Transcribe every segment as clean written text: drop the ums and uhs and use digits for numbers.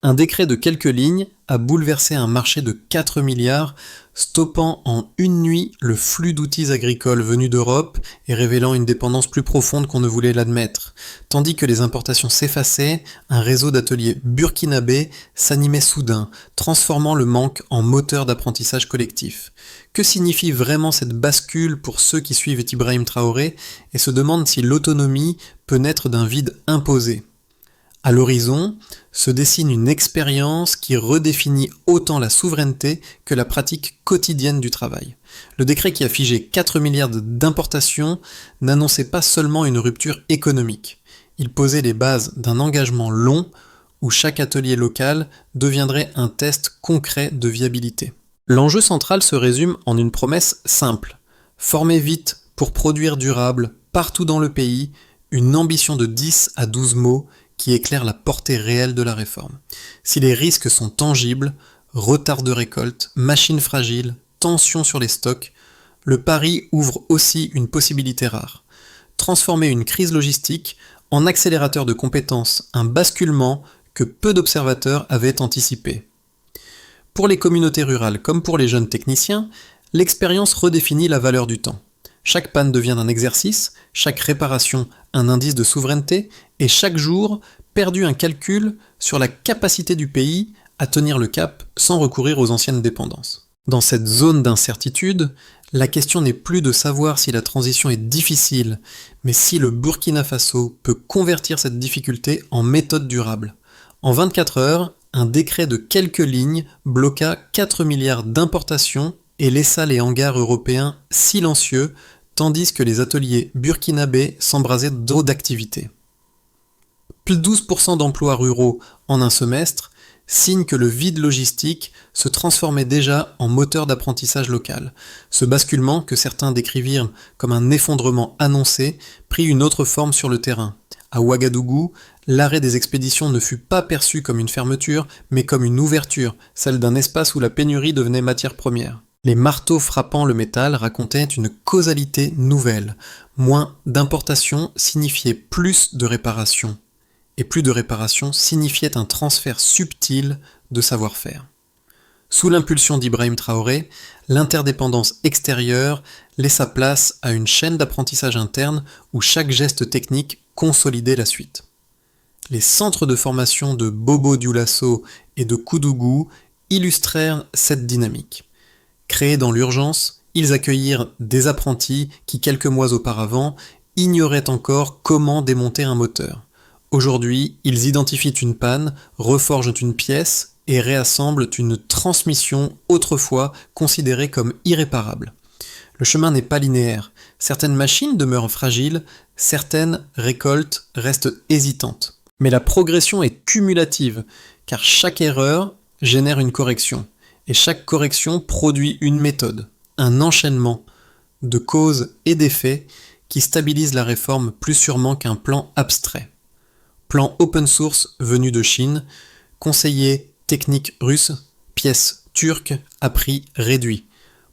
Un décret de quelques lignes a bouleversé un marché de 4 milliards, stoppant en une nuit le flux d'outils agricoles venus d'Europe et révélant une dépendance plus profonde qu'on ne voulait l'admettre. Tandis que les importations s'effaçaient, un réseau d'ateliers burkinabés s'animait soudain, transformant le manque en moteur d'apprentissage collectif. Que signifie vraiment cette bascule pour ceux qui suivent Ibrahim Traoré et se demandent si l'autonomie peut naître d'un vide imposé ? À l'horizon, se dessine une expérience qui redéfinit autant la souveraineté que la pratique quotidienne du travail. Le décret qui a figé 4 milliards d'importations n'annonçait pas seulement une rupture économique. Il posait les bases d'un engagement long où chaque atelier local deviendrait un test concret de viabilité. L'enjeu central se résume en une promesse simple. Former vite pour produire durable partout dans le pays, une ambition de 10 à 12 mots qui éclaire la portée réelle de la réforme. Si les risques sont tangibles, retard de récolte, machines fragiles, tensions sur les stocks, le pari ouvre aussi une possibilité rare. Transformer une crise logistique en accélérateur de compétences, un basculement que peu d'observateurs avaient anticipé. Pour les communautés rurales comme pour les jeunes techniciens, l'expérience redéfinit la valeur du temps. Chaque panne devient un exercice, chaque réparation un indice de souveraineté, et chaque jour perdu un calcul sur la capacité du pays à tenir le cap sans recourir aux anciennes dépendances. Dans cette zone d'incertitude, la question n'est plus de savoir si la transition est difficile, mais si le Burkina Faso peut convertir cette difficulté en méthode durable. En 24 heures, un décret de quelques lignes bloqua 4 milliards d'importations et laissa les hangars européens silencieux, tandis que les ateliers burkinabés s'embrasaient d'eau d'activité. Plus de 12% d'emplois ruraux en un semestre, signe que le vide logistique se transformait déjà en moteur d'apprentissage local. Ce basculement, que certains décrivirent comme un effondrement annoncé, prit une autre forme sur le terrain. À Ouagadougou, l'arrêt des expéditions ne fut pas perçu comme une fermeture, mais comme une ouverture, celle d'un espace où la pénurie devenait matière première. Les marteaux frappant le métal racontaient une causalité nouvelle. Moins d'importation signifiait plus de réparation. Et plus de réparation signifiait un transfert subtil de savoir-faire. Sous l'impulsion d'Ibrahim Traoré, l'interdépendance extérieure laissa place à une chaîne d'apprentissage interne où chaque geste technique consolidait la suite. Les centres de formation de Bobo Dioulasso et de Koudougou illustrèrent cette dynamique. Créés dans l'urgence, ils accueillirent des apprentis qui, quelques mois auparavant, ignoraient encore comment démonter un moteur. Aujourd'hui, ils identifient une panne, reforgent une pièce et réassemblent une transmission autrefois considérée comme irréparable. Le chemin n'est pas linéaire. Certaines machines demeurent fragiles, certaines récoltes restent hésitantes. Mais la progression est cumulative, car chaque erreur génère une correction. Et chaque correction produit une méthode, un enchaînement de causes et d'effets qui stabilise la réforme plus sûrement qu'un plan abstrait. Plan open source venu de Chine, conseiller technique russe, pièces turques à prix réduit.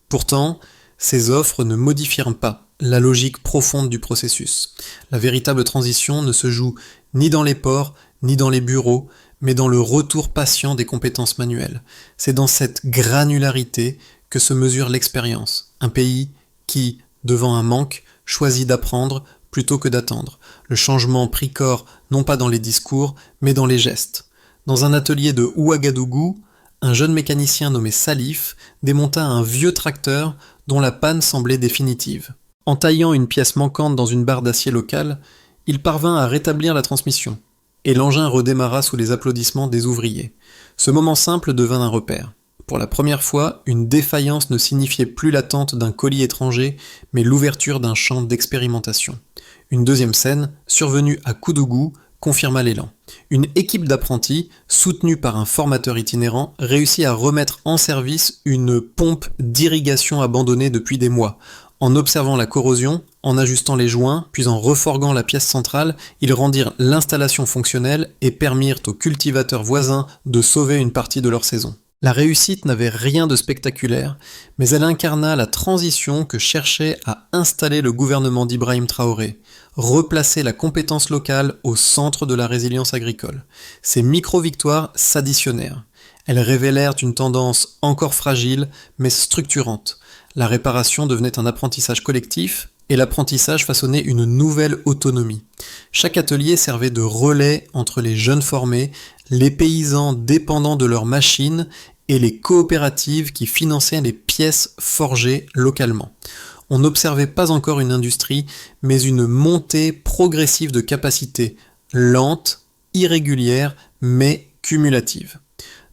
Pourtant, ces offres ne modifieront pas la logique profonde du processus. La véritable transition ne se joue ni dans les ports, ni dans les bureaux, mais dans le retour patient des compétences manuelles. C'est dans cette granularité que se mesure l'expérience. Un pays qui, devant un manque, choisit d'apprendre plutôt que d'attendre. Le changement prit corps non pas dans les discours, mais dans les gestes. Dans un atelier de Ouagadougou, un jeune mécanicien nommé Salif démonta un vieux tracteur dont la panne semblait définitive. En taillant une pièce manquante dans une barre d'acier locale, il parvint à rétablir la transmission. Et l'engin redémarra sous les applaudissements des ouvriers. Ce moment simple devint un repère. Pour la première fois, une défaillance ne signifiait plus l'attente d'un colis étranger, mais l'ouverture d'un champ d'expérimentation. Une deuxième scène, survenue à Koudougou, confirma l'élan. Une équipe d'apprentis, soutenue par un formateur itinérant, réussit à remettre en service une pompe d'irrigation abandonnée depuis des mois. En observant la corrosion, en ajustant les joints, puis en reforguant la pièce centrale, ils rendirent l'installation fonctionnelle et permirent aux cultivateurs voisins de sauver une partie de leur saison. La réussite n'avait rien de spectaculaire, mais elle incarna la transition que cherchait à installer le gouvernement d'Ibrahim Traoré. replacer la compétence locale au centre de la résilience agricole. Ces micro-victoires s'additionnèrent. Elles révélèrent une tendance encore fragile, mais structurante. La réparation devenait un apprentissage collectif, et l'apprentissage façonnait une nouvelle autonomie. Chaque atelier servait de relais entre les jeunes formés, les paysans dépendants de leurs machines et les coopératives qui finançaient les pièces forgées localement. On n'observait pas encore une industrie, mais une montée progressive de capacité, lente, irrégulière, mais cumulative.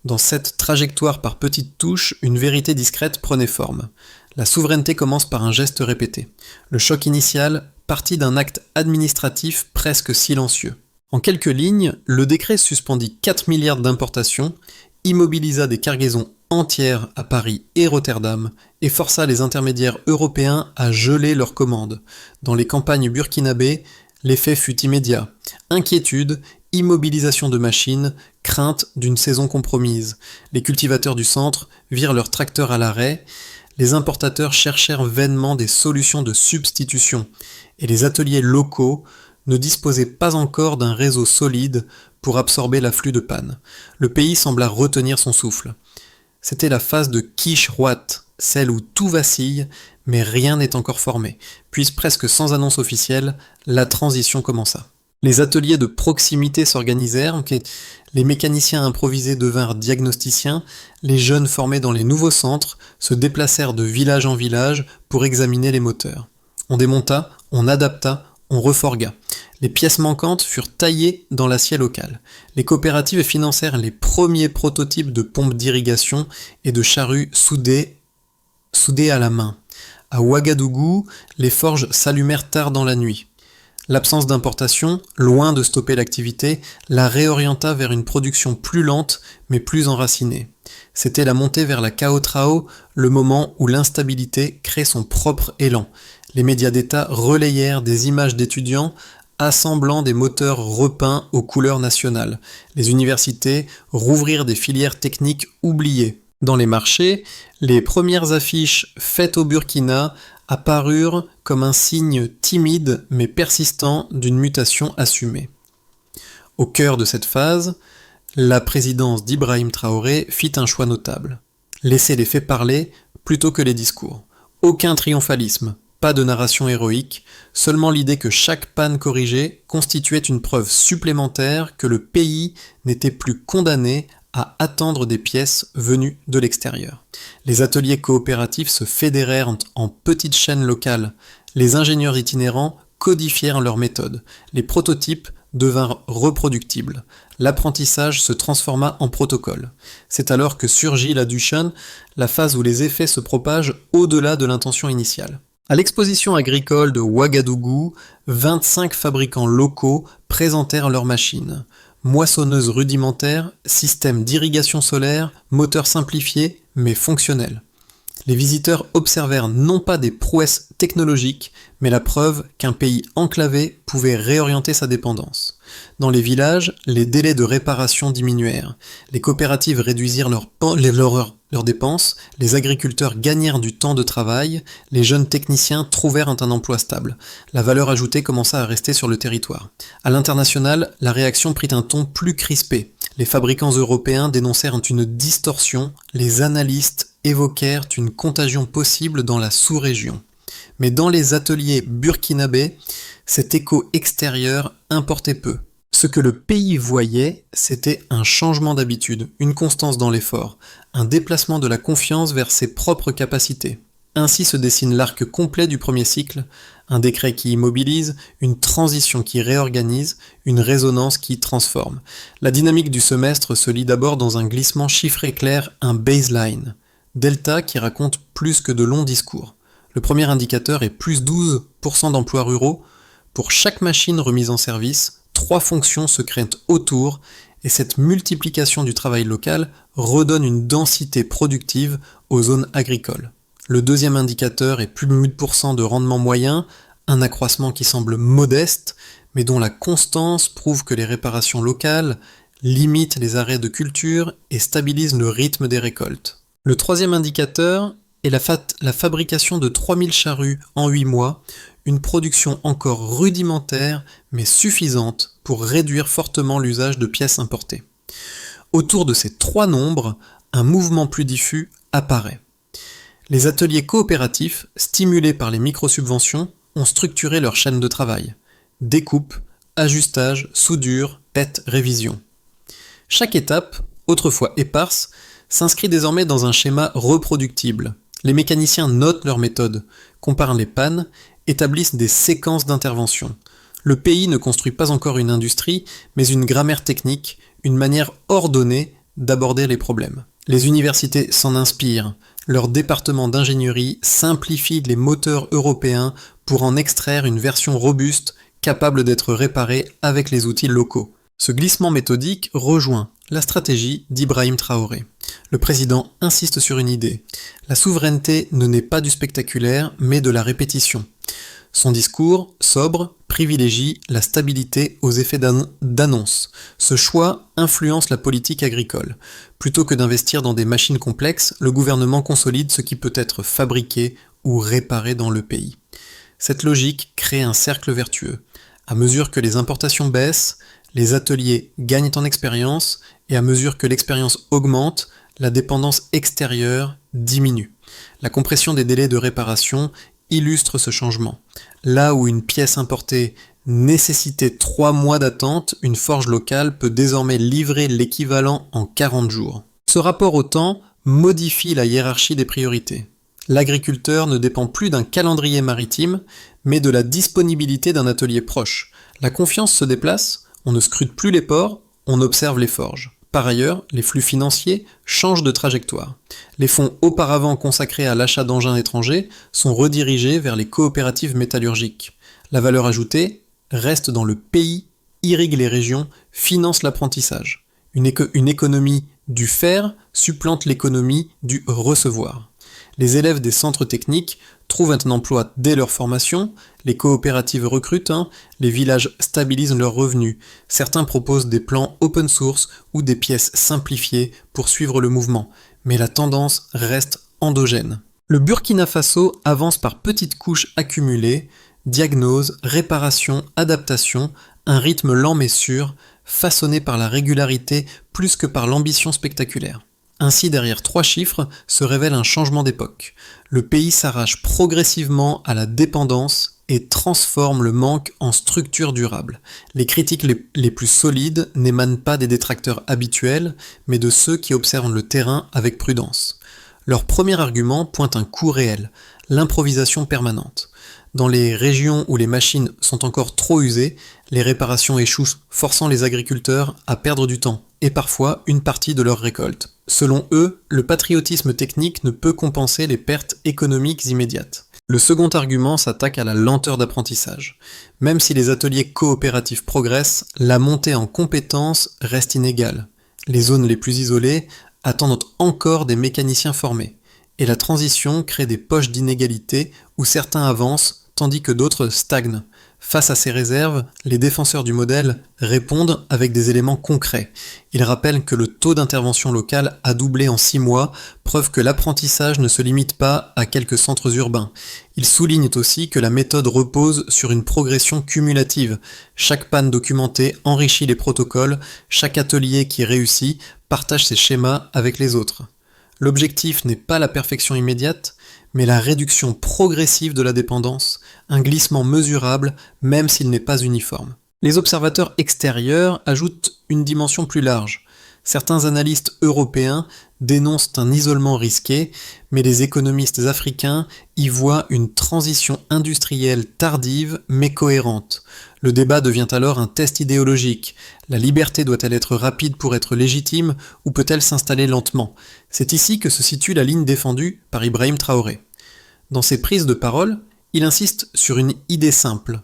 Dans cette trajectoire par petites touches, une vérité discrète prenait forme. La souveraineté commence par un geste répété. Le choc initial partit d'un acte administratif presque silencieux. En quelques lignes, le décret suspendit 4 milliards d'importations, immobilisa des cargaisons entières à Paris et Rotterdam et força les intermédiaires européens à geler leurs commandes. Dans les campagnes burkinabées, l'effet fut immédiat. Inquiétude, immobilisation de machines, crainte d'une saison compromise. Les cultivateurs du centre virent leurs tracteurs à l'arrêt, les importateurs cherchèrent vainement des solutions de substitution, et les ateliers locaux ne disposaient pas encore d'un réseau solide pour absorber l'afflux de panne. Le pays sembla retenir son souffle. C'était la phase de quiche-roite, celle où tout vacille, mais rien n'est encore formé. Puis presque sans annonce officielle, la transition commença. Les ateliers de proximité s'organisèrent, les mécaniciens improvisés devinrent diagnosticiens, les jeunes formés dans les nouveaux centres se déplacèrent de village en village pour examiner les moteurs. On démonta, on adapta, on reforgua. Les pièces manquantes furent taillées dans l'acier local. Les coopératives financèrent les premiers prototypes de pompes d'irrigation et de charrues soudées à la main. À Ouagadougou, les forges s'allumèrent tard dans la nuit. L'absence d'importation, loin de stopper l'activité, la réorienta vers une production plus lente mais plus enracinée. C'était la montée vers la Cao-Trao, le moment où l'instabilité crée son propre élan. Les médias d'État relayèrent des images d'étudiants assemblant des moteurs repeints aux couleurs nationales. Les universités rouvrirent des filières techniques oubliées. Dans les marchés, les premières affiches faites au Burkina apparurent comme un signe timide mais persistant d'une mutation assumée. Au cœur de cette phase, la présidence d'Ibrahim Traoré fit un choix notable. Laisser les faits parler plutôt que les discours. Aucun triomphalisme, pas de narration héroïque, seulement l'idée que chaque panne corrigée constituait une preuve supplémentaire que le pays n'était plus condamné à attendre des pièces venues de l'extérieur. Les ateliers coopératifs se fédérèrent en petites chaînes locales. Les ingénieurs itinérants codifièrent leurs méthodes. Les prototypes devinrent reproductibles. L'apprentissage se transforma en protocole. C'est alors que surgit la Dushan, la phase où les effets se propagent au-delà de l'intention initiale. À l'exposition agricole de Ouagadougou, 25 fabricants locaux présentèrent leurs machines. Moissonneuses rudimentaires, système d'irrigation solaire, moteur simplifié mais fonctionnel. Les visiteurs observèrent non pas des prouesses technologiques, mais la preuve qu'un pays enclavé pouvait réorienter sa dépendance. Dans les villages, les délais de réparation diminuèrent. Les coopératives réduisirent leurs dépenses, les agriculteurs gagnèrent du temps de travail, les jeunes techniciens trouvèrent un emploi stable. La valeur ajoutée commença à rester sur le territoire. À l'international, la réaction prit un ton plus crispé. Les fabricants européens dénoncèrent une distorsion, les analystes évoquèrent une contagion possible dans la sous-région. Mais dans les ateliers burkinabés, cet écho extérieur importait peu. Ce que le pays voyait, c'était un changement d'habitude, une constance dans l'effort, un déplacement de la confiance vers ses propres capacités. Ainsi se dessine l'arc complet du premier cycle, un décret qui immobilise, une transition qui réorganise, une résonance qui transforme. La dynamique du semestre se lit d'abord dans un glissement chiffré clair, un baseline. Delta qui raconte plus que de longs discours. Le premier indicateur est plus 12% d'emplois ruraux. Pour chaque machine remise en service, 3 fonctions se créent autour et cette multiplication du travail local redonne une densité productive aux zones agricoles. Le deuxième indicateur est plus de 8% de rendement moyen, un accroissement qui semble modeste, mais dont la constance prouve que les réparations locales limitent les arrêts de culture et stabilisent le rythme des récoltes. Le troisième indicateur est la fabrication de 3000 charrues en 8 mois, une production encore rudimentaire mais suffisante pour réduire fortement l'usage de pièces importées. Autour de ces trois nombres, un mouvement plus diffus apparaît. Les ateliers coopératifs, stimulés par les microsubventions, ont structuré leur chaîne de travail. Découpe, ajustage, soudure, pète, révision. Chaque étape, autrefois éparse, s'inscrit désormais dans un schéma reproductible. Les mécaniciens notent leurs méthodes, comparent les pannes, établissent des séquences d'intervention. Le pays ne construit pas encore une industrie, mais une grammaire technique, une manière ordonnée d'aborder les problèmes. Les universités s'en inspirent. Leur département d'ingénierie simplifie les moteurs européens pour en extraire une version robuste capable d'être réparée avec les outils locaux. Ce glissement méthodique rejoint la stratégie d'Ibrahim Traoré. Le président insiste sur une idée. La souveraineté ne naît pas du spectaculaire, mais de la répétition. Son discours, sobre, privilégie la stabilité aux effets d'annonce. Ce choix influence la politique agricole. Plutôt que d'investir dans des machines complexes, le gouvernement consolide ce qui peut être fabriqué ou réparé dans le pays. Cette logique crée un cercle vertueux. À mesure que les importations baissent, les ateliers gagnent en expérience et à mesure que l'expérience augmente, la dépendance extérieure diminue. La compression des délais de réparation illustre ce changement. Là où une pièce importée nécessitait 3 mois d'attente, une forge locale peut désormais livrer l'équivalent en 40 jours. Ce rapport au temps modifie la hiérarchie des priorités. L'agriculteur ne dépend plus d'un calendrier maritime, mais de la disponibilité d'un atelier proche. La confiance se déplace, on ne scrute plus les ports, on observe les forges. Par ailleurs, les flux financiers changent de trajectoire. Les fonds auparavant consacrés à l'achat d'engins étrangers sont redirigés vers les coopératives métallurgiques. La valeur ajoutée reste dans le pays, irrigue les régions, finance l'apprentissage. Une économie du faire supplante l'économie du recevoir. Les élèves des centres techniques trouvent un emploi dès leur formation, les coopératives recrutent, les villages stabilisent leurs revenus, certains proposent des plans open source ou des pièces simplifiées pour suivre le mouvement, mais la tendance reste endogène. Le Burkina Faso avance par petites couches accumulées, diagnose, réparation, adaptation, un rythme lent mais sûr, façonné par la régularité plus que par l'ambition spectaculaire. Ainsi, derrière 3 chiffres se révèle un changement d'époque. Le pays s'arrache progressivement à la dépendance et transforme le manque en structure durable. Les critiques les plus solides n'émanent pas des détracteurs habituels, mais de ceux qui observent le terrain avec prudence. Leur premier argument pointe un coût réel, l'improvisation permanente. Dans les régions où les machines sont encore trop usées, les réparations échouent, forçant les agriculteurs à perdre du temps, et parfois une partie de leur récolte. Selon eux, le patriotisme technique ne peut compenser les pertes économiques immédiates. Le second argument s'attaque à la lenteur d'apprentissage. Même si les ateliers coopératifs progressent, la montée en compétences reste inégale. Les zones les plus isolées attendent encore des mécaniciens formés. Et la transition crée des poches d'inégalité où certains avancent tandis que d'autres stagnent. Face à ces réserves, les défenseurs du modèle répondent avec des éléments concrets. Ils rappellent que le taux d'intervention locale a doublé en 6 mois, preuve que l'apprentissage ne se limite pas à quelques centres urbains. Ils soulignent aussi que la méthode repose sur une progression cumulative. Chaque panne documentée enrichit les protocoles, chaque atelier qui réussit partage ses schémas avec les autres. L'objectif n'est pas la perfection immédiate, mais la réduction progressive de la dépendance, un glissement mesurable même s'il n'est pas uniforme. Les observateurs extérieurs ajoutent une dimension plus large. Certains analystes européens dénoncent un isolement risqué, mais les économistes africains y voient une transition industrielle tardive mais cohérente. Le débat devient alors un test idéologique. La liberté doit-elle être rapide pour être légitime ou peut-elle s'installer lentement? C'est ici que se situe la ligne défendue par Ibrahim Traoré. Dans ses prises de parole, il insiste sur une idée simple.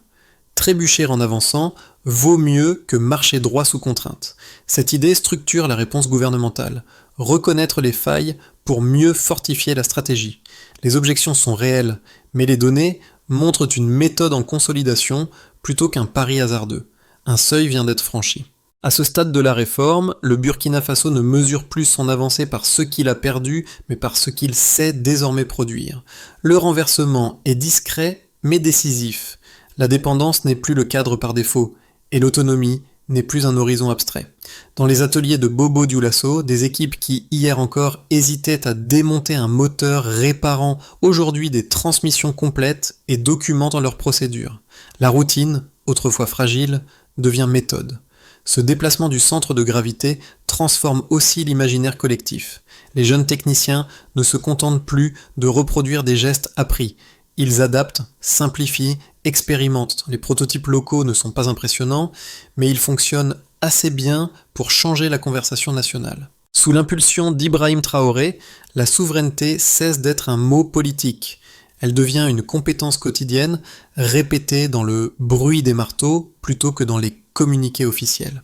Trébucher en avançant vaut mieux que marcher droit sous contrainte. Cette idée structure la réponse gouvernementale. Reconnaître les failles pour mieux fortifier la stratégie. Les objections sont réelles, mais les données montrent une méthode en consolidation plutôt qu'un pari hasardeux. Un seuil vient d'être franchi. À ce stade de la réforme, le Burkina Faso ne mesure plus son avancée par ce qu'il a perdu, mais par ce qu'il sait désormais produire. Le renversement est discret, mais décisif. La dépendance n'est plus le cadre par défaut, et l'autonomie n'est plus un horizon abstrait. Dans les ateliers de Bobo Dioulasso, des équipes qui, hier encore, hésitaient à démonter un moteur réparant aujourd'hui des transmissions complètes et documentant leurs procédures. La routine, autrefois fragile, devient méthode. Ce déplacement du centre de gravité transforme aussi l'imaginaire collectif. Les jeunes techniciens ne se contentent plus de reproduire des gestes appris. Ils adaptent, simplifient, expérimentent. Les prototypes locaux ne sont pas impressionnants, mais ils fonctionnent assez bien pour changer la conversation nationale. Sous l'impulsion d'Ibrahim Traoré, la souveraineté cesse d'être un mot politique. Elle devient une compétence quotidienne, répétée dans le bruit des marteaux plutôt que dans les communiqués officiels.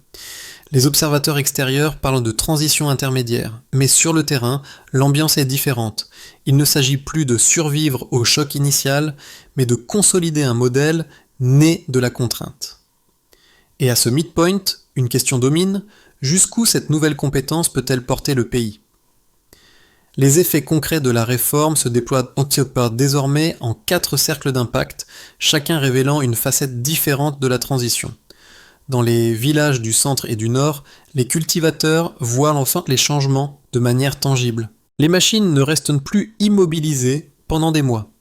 Les observateurs extérieurs parlent de transition intermédiaire, mais sur le terrain, l'ambiance est différente. Il ne s'agit plus de survivre au choc initial, mais de consolider un modèle né de la contrainte. Et à ce midpoint, une question domine, jusqu'où cette nouvelle compétence peut-elle porter le pays ? Les effets concrets de la réforme se déploient désormais en 4 cercles d'impact, chacun révélant une facette différente de la transition. Dans les villages du centre et du nord, les cultivateurs voient enfin les changements de manière tangible. Les machines ne restent plus immobilisées pendant des mois.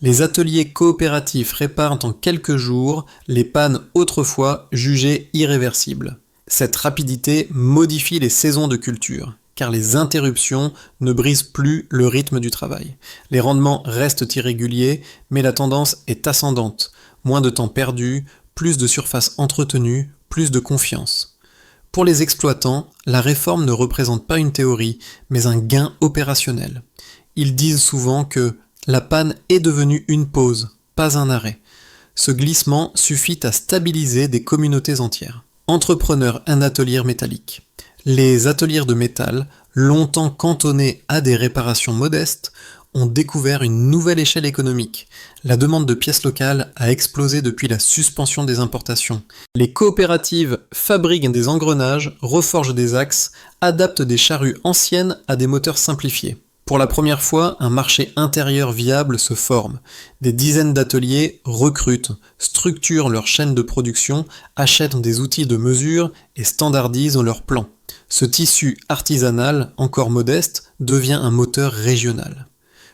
Les ateliers coopératifs réparent en quelques jours les pannes autrefois jugées irréversibles. Cette rapidité modifie les saisons de culture, car les interruptions ne brisent plus le rythme du travail. Les rendements restent irréguliers, mais la tendance est ascendante. Moins de temps perdu, plus de surface entretenue, plus de confiance. Pour les exploitants, la réforme ne représente pas une théorie, mais un gain opérationnel. Ils disent souvent que la panne est devenue une pause, pas un arrêt. Ce glissement suffit à stabiliser des communautés entières. Entrepreneurs en atelier métallique. Les ateliers de métal, longtemps cantonnés à des réparations modestes, ont découvert une nouvelle échelle économique. La demande de pièces locales a explosé depuis la suspension des importations. Les coopératives fabriquent des engrenages, reforgent des axes, adaptent des charrues anciennes à des moteurs simplifiés. Pour la première fois, un marché intérieur viable se forme. Des dizaines d'ateliers recrutent, structurent leur chaîne de production, achètent des outils de mesure et standardisent leurs plans. Ce tissu artisanal, encore modeste, devient un moteur régional.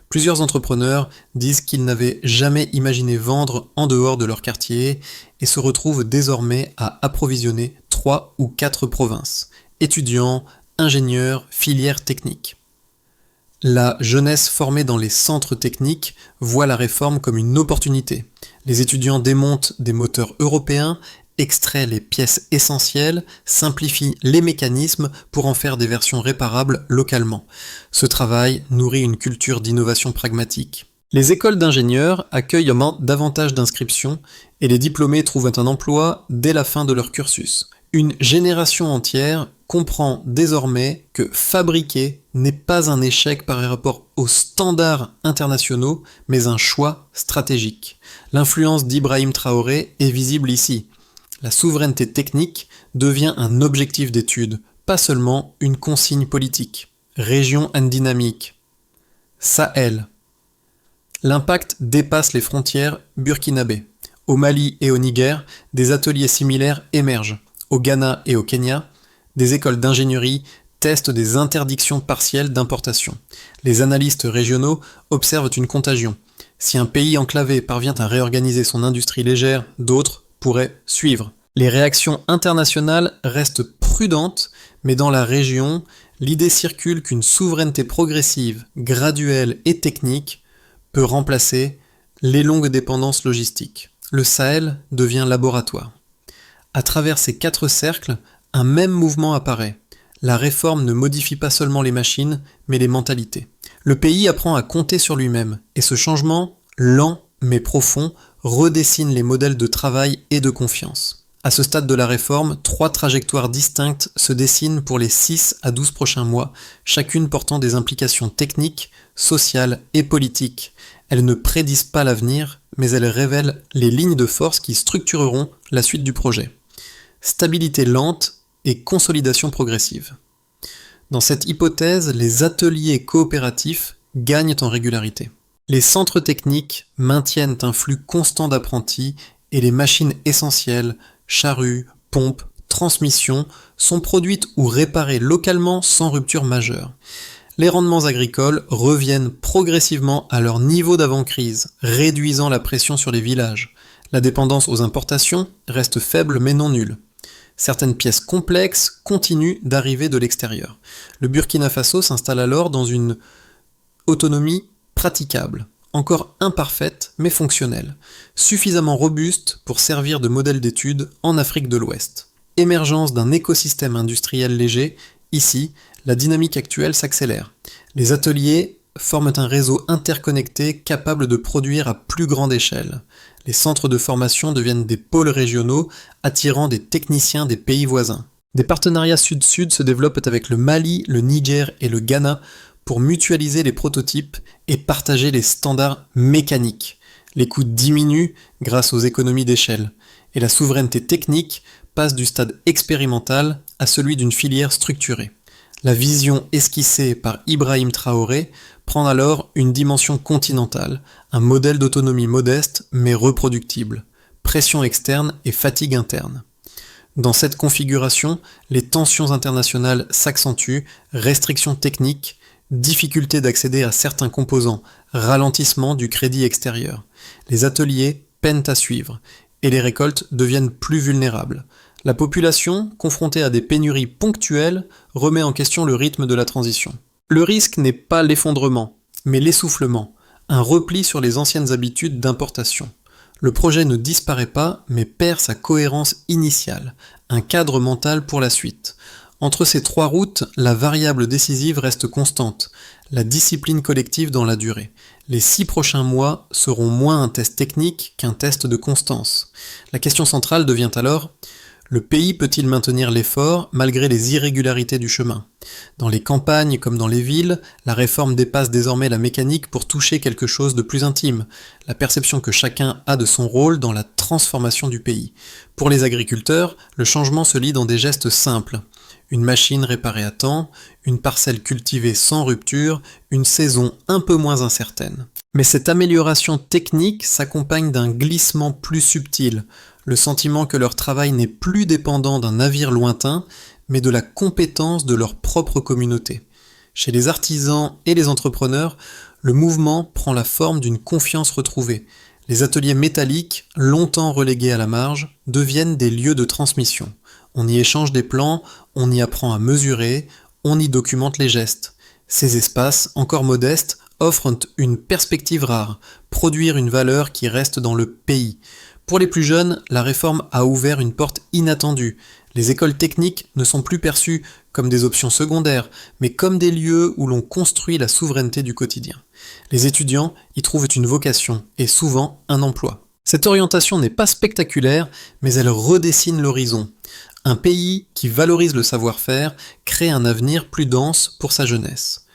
Plusieurs entrepreneurs disent qu'ils n'avaient jamais imaginé vendre en dehors de leur quartier et se retrouvent désormais à approvisionner 3 ou 4 provinces. Étudiants, ingénieurs, filières techniques. La jeunesse formée dans les centres techniques voit la réforme comme une opportunité. Les étudiants démontent des moteurs européens, extraient les pièces essentielles, simplifient les mécanismes pour en faire des versions réparables localement. Ce travail nourrit une culture d'innovation pragmatique. Les écoles d'ingénieurs accueillent davantage d'inscriptions et les diplômés trouvent un emploi dès la fin de leur cursus. Une génération entière comprend désormais que fabriquer n'est pas un échec par rapport aux standards internationaux, mais un choix stratégique. L'influence d'Ibrahim Traoré est visible ici. La souveraineté technique devient un objectif d'étude, pas seulement une consigne politique. Région and dynamique. Sahel. L'impact dépasse les frontières burkinabées. Au Mali et au Niger, des ateliers similaires émergent. Au Ghana et au Kenya, des écoles d'ingénierie testent des interdictions partielles d'importation. Les analystes régionaux observent une contagion. Si un pays enclavé parvient à réorganiser son industrie légère, d'autres pourraient suivre. Les réactions internationales restent prudentes, mais dans la région, l'idée circule qu'une souveraineté progressive, graduelle et technique peut remplacer les longues dépendances logistiques. Le Sahel devient laboratoire. À travers ces 4 cercles, un même mouvement apparaît. La réforme ne modifie pas seulement les machines, mais les mentalités. Le pays apprend à compter sur lui-même, et ce changement, lent mais profond, redessine les modèles de travail et de confiance. À ce stade de la réforme, 3 trajectoires distinctes se dessinent pour les 6 à 12 prochains mois, chacune portant des implications techniques, sociales et politiques. Elles ne prédisent pas l'avenir, mais elles révèlent les lignes de force qui structureront la suite du projet. Stabilité lente et consolidation progressive. Dans cette hypothèse, les ateliers coopératifs gagnent en régularité. Les centres techniques maintiennent un flux constant d'apprentis et les machines essentielles, charrues, pompes, transmissions, sont produites ou réparées localement sans rupture majeure. Les rendements agricoles reviennent progressivement à leur niveau d'avant-crise, réduisant la pression sur les villages. La dépendance aux importations reste faible mais non nulle. Certaines pièces complexes continuent d'arriver de l'extérieur. Le Burkina Faso s'installe alors dans une autonomie praticable, encore imparfaite mais fonctionnelle, suffisamment robuste pour servir de modèle d'étude en Afrique de l'Ouest. Émergence d'un écosystème industriel léger, ici, la dynamique actuelle s'accélère. Les ateliers forment un réseau interconnecté capable de produire à plus grande échelle. Les centres de formation deviennent des pôles régionaux, attirant des techniciens des pays voisins. Des partenariats sud-sud se développent avec le Mali, le Niger et le Ghana pour mutualiser les prototypes et partager les standards mécaniques. Les coûts diminuent grâce aux économies d'échelle, et la souveraineté technique passe du stade expérimental à celui d'une filière structurée. La vision esquissée par Ibrahim Traoré prend alors une dimension continentale, un modèle d'autonomie modeste mais reproductible, pression externe et fatigue interne. Dans cette configuration, les tensions internationales s'accentuent, restrictions techniques, difficulté d'accéder à certains composants, ralentissement du crédit extérieur. Les ateliers peinent à suivre, et les récoltes deviennent plus vulnérables. La population, confrontée à des pénuries ponctuelles, remet en question le rythme de la transition. Le risque n'est pas l'effondrement, mais l'essoufflement, un repli sur les anciennes habitudes d'importation. Le projet ne disparaît pas, mais perd sa cohérence initiale, un cadre mental pour la suite. Entre ces trois routes, la variable décisive reste constante, la discipline collective dans la durée. Les 6 prochains mois seront moins un test technique qu'un test de constance. La question centrale devient alors: le pays peut-il maintenir l'effort malgré les irrégularités du chemin? Dans les campagnes comme dans les villes, la réforme dépasse désormais la mécanique pour toucher quelque chose de plus intime, la perception que chacun a de son rôle dans la transformation du pays. Pour les agriculteurs, le changement se lit dans des gestes simples. Une machine réparée à temps, une parcelle cultivée sans rupture, une saison un peu moins incertaine. Mais cette amélioration technique s'accompagne d'un glissement plus subtil, le sentiment que leur travail n'est plus dépendant d'un navire lointain, mais de la compétence de leur propre communauté. Chez les artisans et les entrepreneurs, le mouvement prend la forme d'une confiance retrouvée. Les ateliers métalliques, longtemps relégués à la marge, deviennent des lieux de transmission. On y échange des plans, on y apprend à mesurer, on y documente les gestes. Ces espaces, encore modestes, offrent une perspective rare, produire une valeur qui reste dans le pays. Pour les plus jeunes, la réforme a ouvert une porte inattendue. Les écoles techniques ne sont plus perçues comme des options secondaires, mais comme des lieux où l'on construit la souveraineté du quotidien. Les étudiants y trouvent une vocation et souvent un emploi. Cette orientation n'est pas spectaculaire, mais elle redessine l'horizon. Un pays qui valorise le savoir-faire crée un avenir plus dense pour sa jeunesse.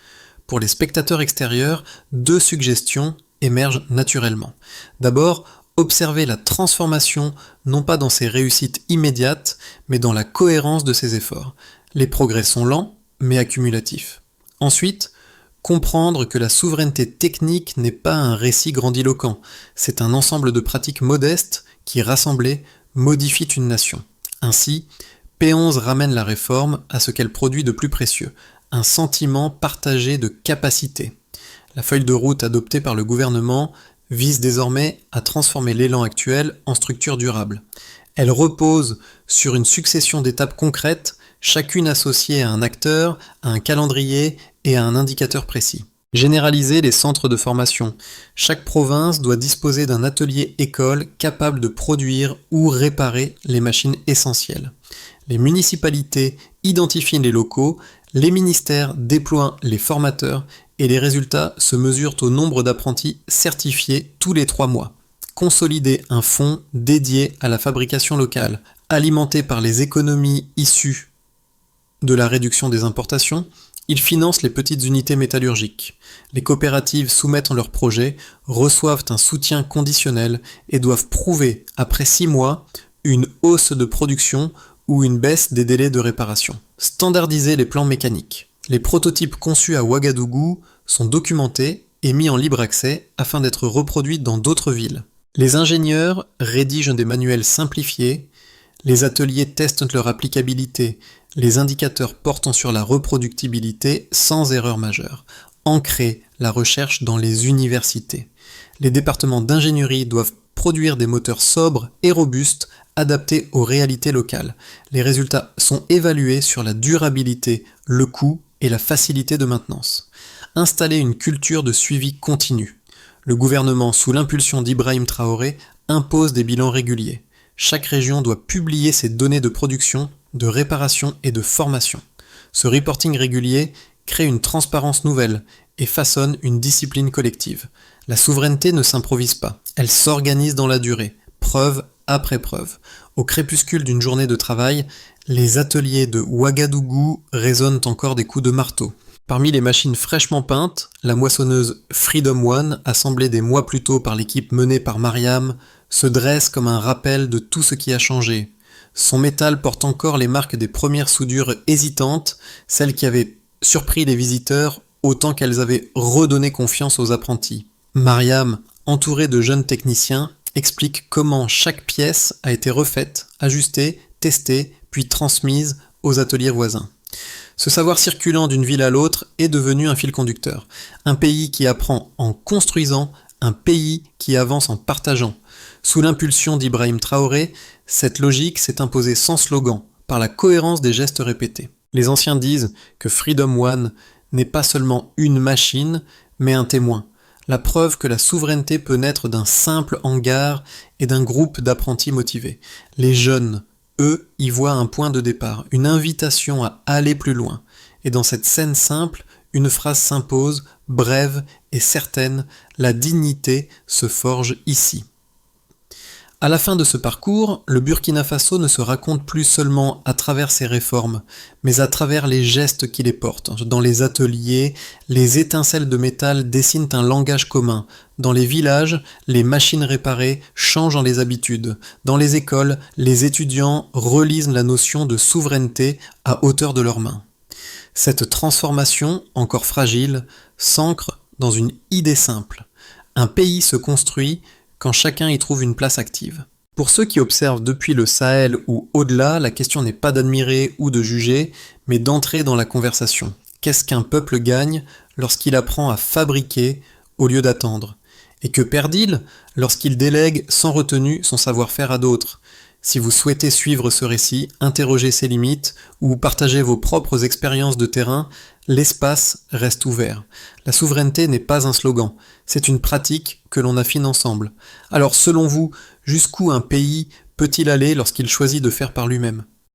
Pour les spectateurs extérieurs, 2 suggestions émergent naturellement. D'abord, observer la transformation non pas dans ses réussites immédiates, mais dans la cohérence de ses efforts. Les progrès sont lents, mais accumulatifs. Ensuite, comprendre que la souveraineté technique n'est pas un récit grandiloquent, c'est un ensemble de pratiques modestes qui, rassemblées, modifient une nation. Ainsi, P11 ramène la réforme à ce qu'elle produit de plus précieux, un sentiment partagé de capacité. La feuille de route adoptée par le gouvernement vise désormais à transformer l'élan actuel en structure durable. Elle repose sur une succession d'étapes concrètes, chacune associée à un acteur, à un calendrier et à un indicateur précis. Généraliser les centres de formation. Chaque province doit disposer d'un atelier école capable de produire ou réparer les machines essentielles. Les municipalités identifient les locaux, les ministères déploient les formateurs et les résultats se mesurent au nombre d'apprentis certifiés tous les 3 mois. Consolider un fonds dédié à la fabrication locale, alimenté par les économies issues de la réduction des importations, il finance les petites unités métallurgiques. Les coopératives soumettent leurs projets, reçoivent un soutien conditionnel et doivent prouver, après 6 mois, une hausse de production ou une baisse des délais de réparation. Standardiser les plans mécaniques. Les prototypes conçus à Ouagadougou sont documentés et mis en libre accès afin d'être reproduites dans d'autres villes. Les ingénieurs rédigent des manuels simplifiés, les ateliers testent leur applicabilité, les indicateurs portant sur la reproductibilité sans erreur majeure. Ancrer la recherche dans les universités. Les départements d'ingénierie doivent produire des moteurs sobres et robustes adaptés aux réalités locales. Les résultats sont évalués sur la durabilité, le coût et la facilité de maintenance. Installer une culture de suivi continu. Le gouvernement, sous l'impulsion d'Ibrahim Traoré, impose des bilans réguliers. Chaque région doit publier ses données de production, de réparation et de formation. Ce reporting régulier crée une transparence nouvelle et façonne une discipline collective. La souveraineté ne s'improvise pas, elle s'organise dans la durée, preuve après preuve. Au crépuscule d'une journée de travail, les ateliers de Ouagadougou résonnent encore des coups de marteau. Parmi les machines fraîchement peintes, la moissonneuse Freedom One, assemblée des mois plus tôt par l'équipe menée par Mariam, se dresse comme un rappel de tout ce qui a changé. Son métal porte encore les marques des premières soudures hésitantes, celles qui avaient surpris les visiteurs autant qu'elles avaient redonné confiance aux apprentis. Mariam, entourée de jeunes techniciens, explique comment chaque pièce a été refaite, ajustée, testée, puis transmise aux ateliers voisins. Ce savoir circulant d'une ville à l'autre est devenu un fil conducteur. Un pays qui apprend en construisant, un pays qui avance en partageant. Sous l'impulsion d'Ibrahim Traoré, cette logique s'est imposée sans slogan, par la cohérence des gestes répétés. Les anciens disent que Freedom One n'est pas seulement une machine, mais un témoin. La preuve que la souveraineté peut naître d'un simple hangar et d'un groupe d'apprentis motivés. Les jeunes, eux, y voient un point de départ, une invitation à aller plus loin. Et dans cette scène simple, une phrase s'impose, brève et certaine, la dignité se forge ici. À la fin de ce parcours, le Burkina Faso ne se raconte plus seulement à travers ses réformes, mais à travers les gestes qui les portent. Dans les ateliers, les étincelles de métal dessinent un langage commun. Dans les villages, les machines réparées changent les habitudes. Dans les écoles, les étudiants relisent la notion de souveraineté à hauteur de leurs mains. Cette transformation, encore fragile, s'ancre dans une idée simple. Un pays se construit quand chacun y trouve une place active. Pour ceux qui observent depuis le Sahel ou au-delà, la question n'est pas d'admirer ou de juger, mais d'entrer dans la conversation. Qu'est-ce qu'un peuple gagne lorsqu'il apprend à fabriquer au lieu d'attendre? Et que perd-il lorsqu'il délègue sans retenue son savoir-faire à d'autres? Si vous souhaitez suivre ce récit, interroger ses limites ou partager vos propres expériences de terrain, l'espace reste ouvert. La souveraineté n'est pas un slogan, c'est une pratique que l'on affine ensemble. Alors selon vous, jusqu'où un pays peut-il aller lorsqu'il choisit de faire par lui-même ?